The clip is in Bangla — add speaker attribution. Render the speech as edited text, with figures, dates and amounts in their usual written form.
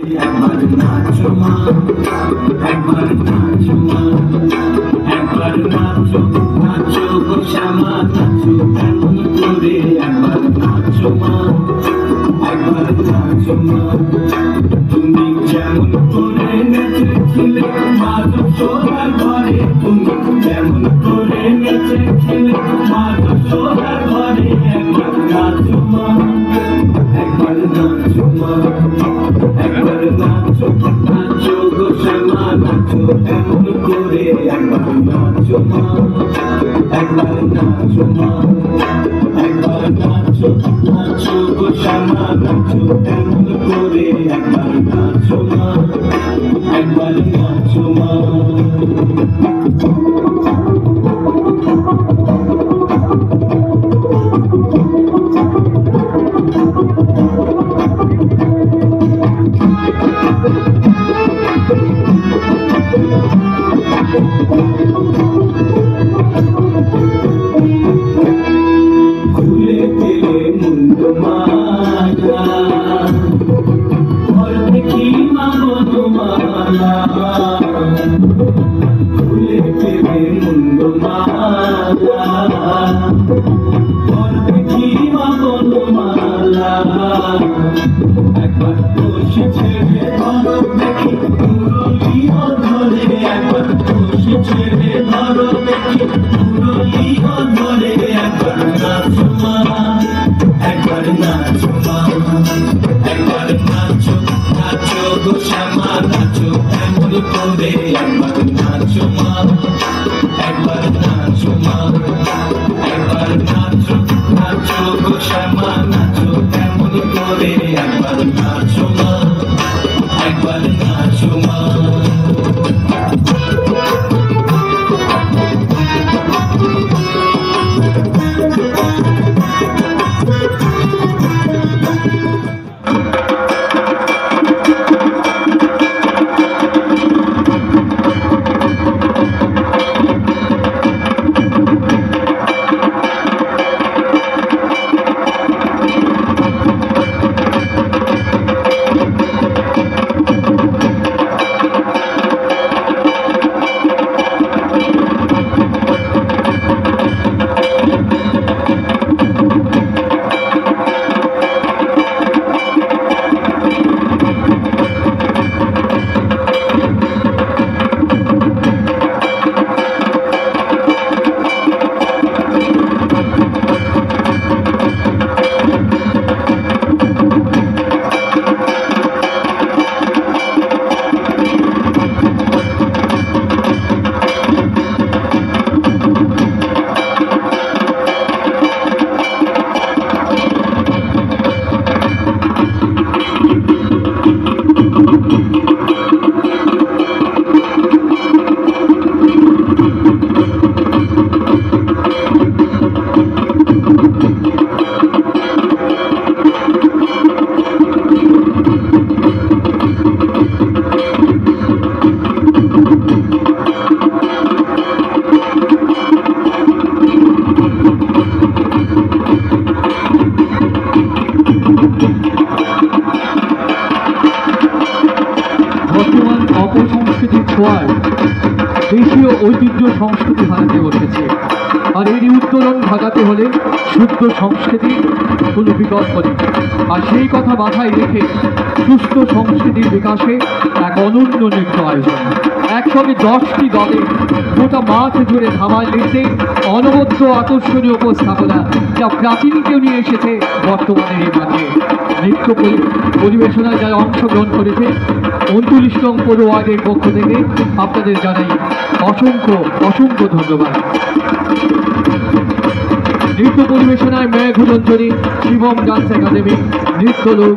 Speaker 1: একবার নাচো মা, একবার নাচো মা, একবার নাচো, নাচো গো শ্যামা, নাচো কেমন করে, একবার নাচো মা, একবার নাচো মা। তুমি যেমন করে নেচেছিলে মাধব সোনার ঘরে, তুমি যেমন করে নেচেছিলে মাধব সোনার ঘরে, একবার নাচো মা, একবার নাচো মা, একবার নাচো, নাচো গো শ্যামা, নাচো কেমন করে, একবার নাচো মা, একবার নাচো মা, একবার নাচো, নাচো গো শ্যামা, নাচো কেমন করে, একবার নাচো মা, একবার নাচো মা। খুলে পেলে মুন্ড মালা, ঘর দেখি মা বনমালা, খুলে পেলে মুন্ড মালা, ঘর দেখি মা বনমালা, একবার বসে ছেড়ে ধরো দেখি মুরলিও ধরে, একবার বসে ছেড়ে ধরো দেখি মুরলিও ধরে, একবার নাচো মা, একবার নাচো মা, একবার নাচো, নাচো গো শ্যামা, নাচো কেমন করে, একবার নাচো মা, একবার নাচো মা, একবার নাচো, নাচো গো শ্যামা, নাচো কেমন করে, একবার নাচো মা, একবার নাচো মা।
Speaker 2: বর্তমান অপসংস্কৃতির ছোঁয়ায় দেশীয় ঐতিহ্য সংস্কৃতি হারাতে বসেছে, আর এরই উত্তরণ ঘটাতে হলে শুদ্ধ সংস্কৃতির কোনো বিকল্প নেই। আর সেই কথা মাথায় রেখে সুস্থ সংস্কৃতির বিকাশে এক অনন্য নৃত্য আয়োজন, একসঙ্গে 10টি দলে গোটা মাঠ জুড়ে ধামাল নৃত্যে অনবদ্য আকর্ষণীয় উপস্থাপনা, যা প্রাচীনকেও নিয়ে এসেছে বর্তমানের এই মাঠে। নৃত্য পরিবেশনায় যারা অংশগ্রহণ করেছে 39 নং পৌর ওয়ার্ডের পক্ষ থেকে আপনাদের জানাই অসংখ্য অসংখ্য ধন্যবাদ। নৃত্য পরিবেশনায় মেঘরঞ্জনী, শিবম ডান্স একাডেমি, নৃত্যলোক।